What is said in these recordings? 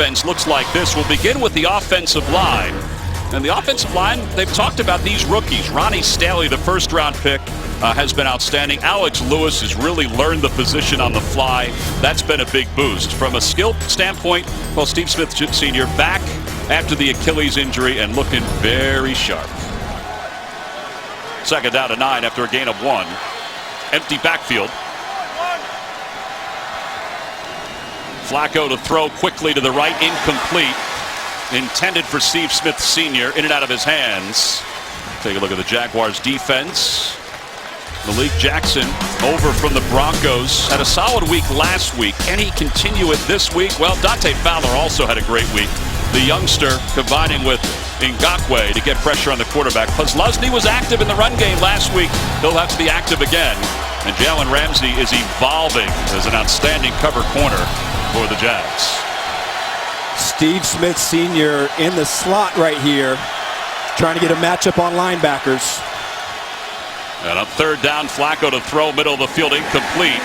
offense looks like this. We'll begin with the offensive line. And the offensive line, they've talked about these rookies. Ronnie Stanley, the first-round pick, has been outstanding. Alex Lewis has really learned the position on the fly. That's been a big boost. From a skill standpoint, well, Steve Smith Sr. back after the Achilles injury and looking very sharp. Second down to 9 after a gain of 1. Empty backfield. Flacco to throw quickly to the right, incomplete. Intended for Steve Smith Sr. In and out of his hands. Take a look at the Jaguars defense. Malik Jackson over from the Broncos. Had a solid week last week. Can he continue it this week? Well, Dante Fowler also had a great week. The youngster combining with Ngakoue to get pressure on the quarterback. Plus, Lusney was active in the run game last week. He'll have to be active again. And Jalen Ramsey is evolving as an outstanding cover corner for the Jags. Steve Smith Sr. in the slot right here, trying to get a matchup on linebackers. And on third down, Flacco to throw, middle of the field, incomplete.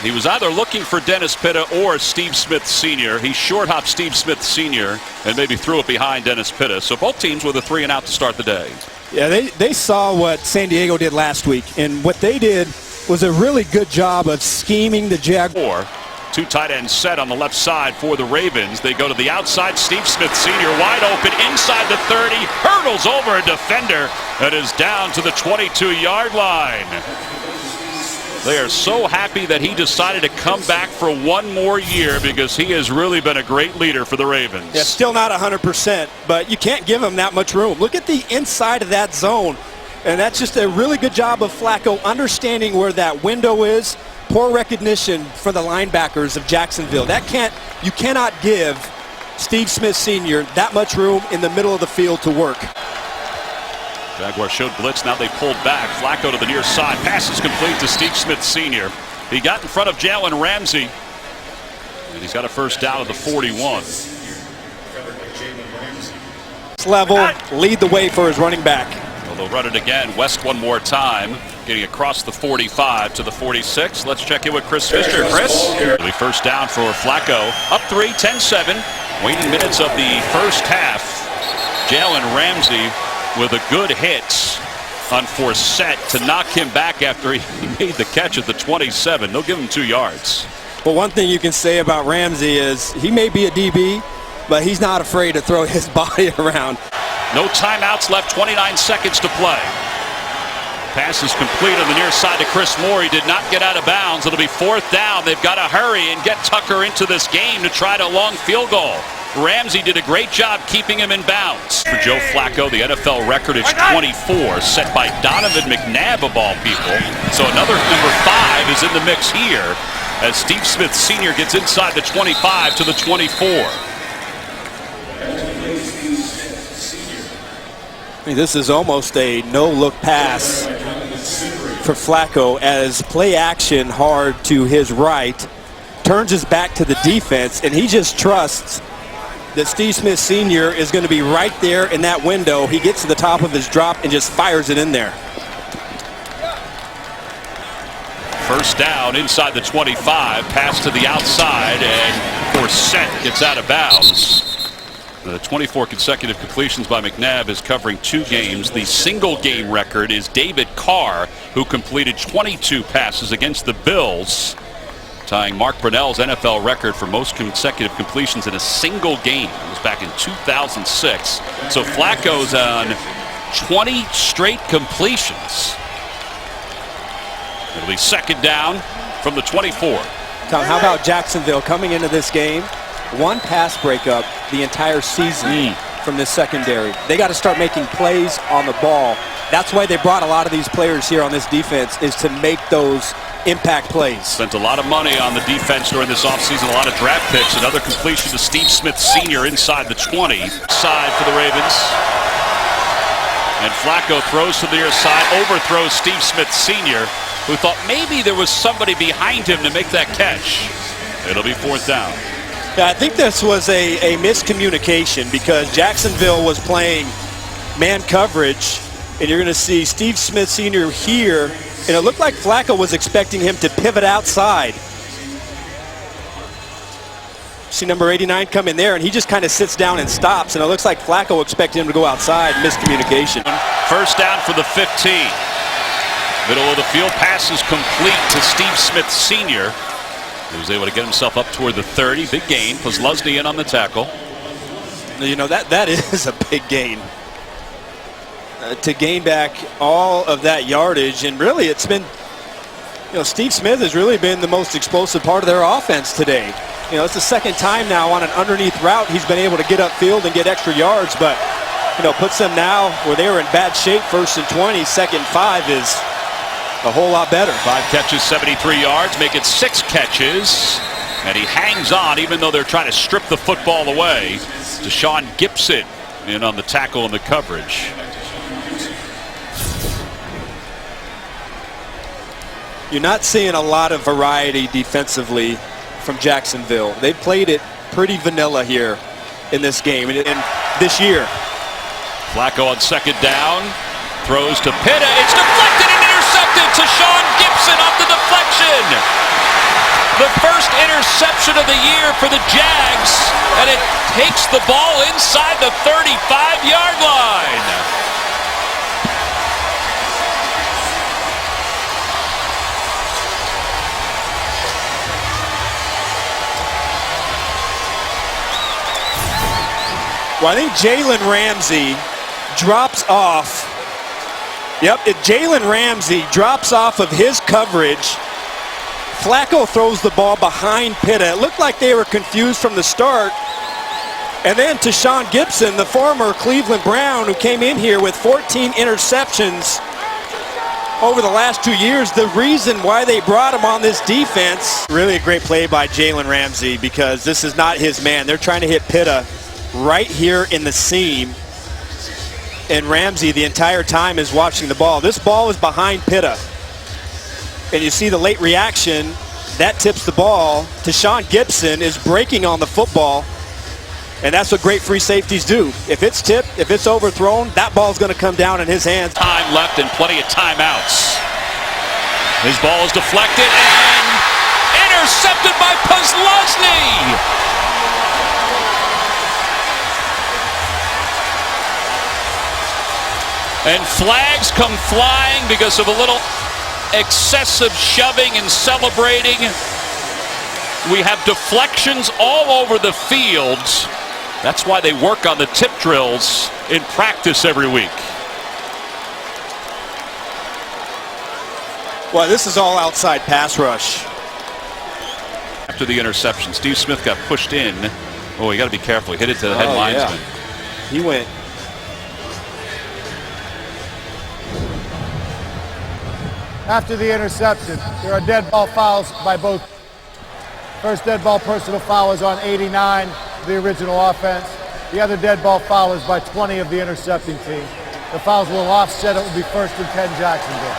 He was either looking for Dennis Pitta or Steve Smith Sr. He short hopped Steve Smith Sr. and maybe threw it behind Dennis Pitta. So both teams with a 3 and out to start the day. Yeah, they saw what San Diego did last week, and what they did was a really good job of scheming the Jaguars. 2 tight ends set on the left side for the Ravens. They go to the outside. Steve Smith Sr. wide open inside the 30. Hurdles over a defender and is down to the 22-yard line. They are so happy that he decided to come back for 1 more year because he has really been a great leader for the Ravens. Yeah, still not 100%, but you can't give him that much room. Look at the inside of that zone. And that's just a really good job of Flacco understanding where that window is. Poor recognition for the linebackers of Jacksonville. You cannot give Steve Smith Sr. that much room in the middle of the field to work. Jaguars showed blitz, now they pulled back. Flacco to the near side. Pass is complete to Steve Smith Sr. He got in front of Jalen Ramsey. And he's got a first down at the 41. This level, lead the way for his running back. Well, they'll run it again. West one more time. Getting across the 45 to the 46. Let's check in with Chris Fisher. Chris? First down for Flacco. Up 3, 10-7. Waning minutes of the first half. Jalen Ramsey with a good hit on Forsett to knock him back after he made the catch at the 27. They'll give him 2 yards. Well, one thing you can say about Ramsey is he may be a DB, but he's not afraid to throw his body around. No timeouts left, 29 seconds to play. Pass is complete on the near side to Chris Moore. He did not get out of bounds. It'll be 4th down. They've got to hurry and get Tucker into this game to try to long field goal. Ramsey did a great job keeping him in bounds. For Joe Flacco, the NFL record is 24, set by Donovan McNabb of all people. So another number 5 is in the mix here as Steve Smith Sr. gets inside the 25 to the 24. This is almost a no-look pass for Flacco as play action hard to his right, turns his back to the defense, and he just trusts that Steve Smith Sr. is going to be right there in that window. He gets to the top of his drop and just fires it in there. First down inside the 25, pass to the outside, and Forsett gets out of bounds. The 24 consecutive completions by McNabb is covering 2 games. The single game record is David Carr, who completed 22 passes against the Bills, tying Mark Brunell's NFL record for most consecutive completions in a single game. It was back in 2006. So Flacco's on 20 straight completions. It'll be second down from the 24. Tom, how about Jacksonville coming into this game? 1 pass breakup the entire season from this secondary. They got to start making plays on the ball. That's why they brought a lot of these players here on this defense, is to make those impact plays. Spent a lot of money on the defense during this offseason, a lot of draft picks. Another completion to Steve Smith Sr. inside the 20. Side for the Ravens. And Flacco throws to the near side, overthrows Steve Smith Sr., who thought maybe there was somebody behind him to make that catch. It'll be 4th down. Yeah, I think this was a miscommunication because Jacksonville was playing man coverage, and you're going to see Steve Smith Sr. here, and it looked like Flacco was expecting him to pivot outside. See number 89 come in there, and he just kind of sits down and stops, and it looks like Flacco expected him to go outside. Miscommunication. First down for the 15. Middle of the field, pass is complete to Steve Smith Sr. He was able to get himself up toward the 30. Big gain. Posluszny in on the tackle. You know, that is a big gain. To gain back all of that yardage, and really it's been, you know, Steve Smith has really been the most explosive part of their offense today. You know, it's the second time now on an underneath route he's been able to get upfield and get extra yards, but, you know, puts them now where they were in bad shape. 1st and 20, 2nd and 5 is a whole lot better. 5 catches, 73 yards, make it 6 catches. And he hangs on even though they're trying to strip the football away. Deshaun Gibson in on the tackle and the coverage. You're not seeing a lot of variety defensively from Jacksonville. They played it pretty vanilla here in this game and this year. Flacco on 2nd down. Throws to Pitta. It's deflected and intercepted. To Deshaun Gibson off the deflection. The first interception of the year for the Jags, and it takes the ball inside the 35-yard line. Well, I think Jalen Ramsey drops off. Yep, Jalen Ramsey drops off of his coverage. Flacco throws the ball behind Pitta. It looked like they were confused from the start. And then Deshaun Gibson, the former Cleveland Brown, who came in here with 14 interceptions over the last 2 years, the reason why they brought him on this defense. Really a great play by Jalen Ramsey, because this is not his man. They're trying to hit Pitta right here in the seam. And Ramsey the entire time is watching the ball. This ball is behind Pitta. And you see the late reaction. That tips the ball. Deshaun Gibson is breaking on the football. And that's what great free safeties do. If it's tipped, if it's overthrown, that ball's going to come down in his hands. Time left and plenty of timeouts. His ball is deflected and intercepted by Posluszny. And flags come flying because of a little excessive shoving and celebrating. We have deflections all over the field. That's why they work on the tip drills in practice every week. Well, this is all outside pass rush. After the interception, Steve Smith got pushed in. Oh, you got to be careful. He hit it to the head linesman. Yeah. He went. After the interception, there are dead ball fouls by both. First dead ball personal foul is on 89, the original offense. The other dead ball foul is by 20 of the intercepting team. The fouls will offset. It will be 1st and 10 Jacksonville.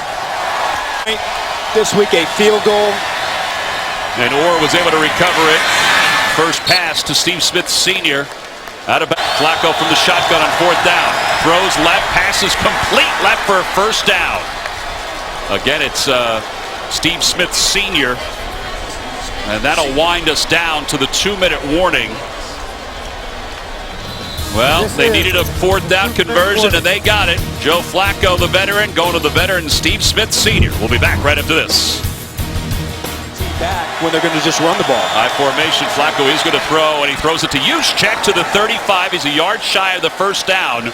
This week a field goal. And Orr was able to recover it. First pass to Steve Smith Sr. Out of Flacco from the shotgun on 4th down. Throws left, passes complete left for a 1st down. Again, it's Steve Smith Sr. And that'll wind us down to the 2-minute warning. Well, they needed a 4th down conversion, and they got it. Joe Flacco, the veteran, going to the veteran Steve Smith Sr. We'll be back right after this. Back when they're going to just run the ball. High formation, Flacco is going to throw, and he throws it to Juszczyk to the 35. He's a yard shy of the 1st down.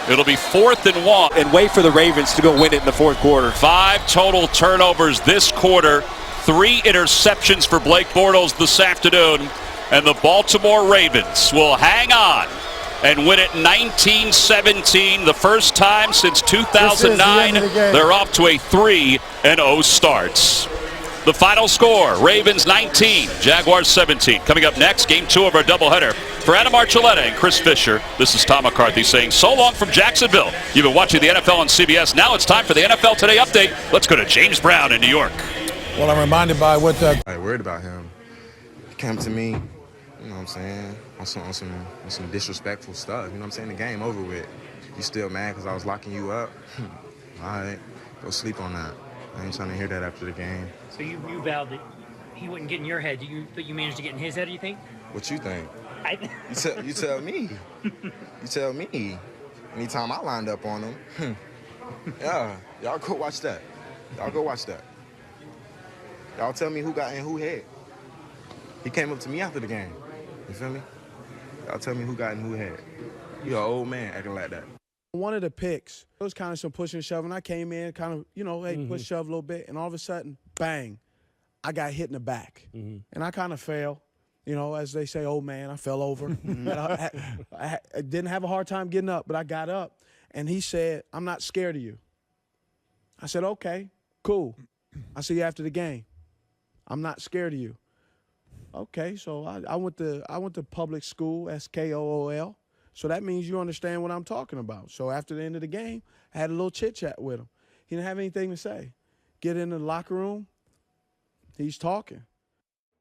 It'll be 4th and 1. And wait for the Ravens to go win it in the 4th quarter. 5 total turnovers this quarter. 3 interceptions for Blake Bortles this afternoon. And the Baltimore Ravens will hang on and win it 19-17. The first time since 2009. They're off to a 3-0 start. The final score, Ravens 19, Jaguars 17. Coming up next, game 2 of our doubleheader. For Adam Archuleta and Chris Fisher, this is Tom McCarthy saying so long from Jacksonville. You've been watching the NFL on CBS. Now it's time for the NFL Today update. Let's go to James Brown in New York. Well, I'm reminded by what I worried about him. He came to me, you know what I'm saying, on some disrespectful stuff. You know what I'm saying? The game over with. You still mad because I was locking you up? All right, go sleep on that. I ain't trying to hear that after the game. So you vowed that he wouldn't get in your head. But you managed to get in his head, do you think? What you think? You tell me. You tell me. Anytime I lined up on him, yeah, y'all go watch that. Y'all go watch that. Y'all tell me who got in who head. He came up to me after the game. You feel me? Y'all tell me who got in who head. You an old man acting like that. One of the picks, it was kind of some pushing and shoving. I came in kind of, hey, push, shove a little bit, and all of a sudden, bang, I got hit in the back. And I kind of fell. As they say, old man, I fell over. And I didn't have a hard time getting up, but I got up. And he said, I'm not scared of you. I said, okay, cool. I'll see you after the game. I'm not scared of you. Okay, so I went to public school, SKOOL. So that means you understand what I'm talking about. So after the end of the game, I had a little chit-chat with him. He didn't have anything to say. Get in the locker room, he's talking.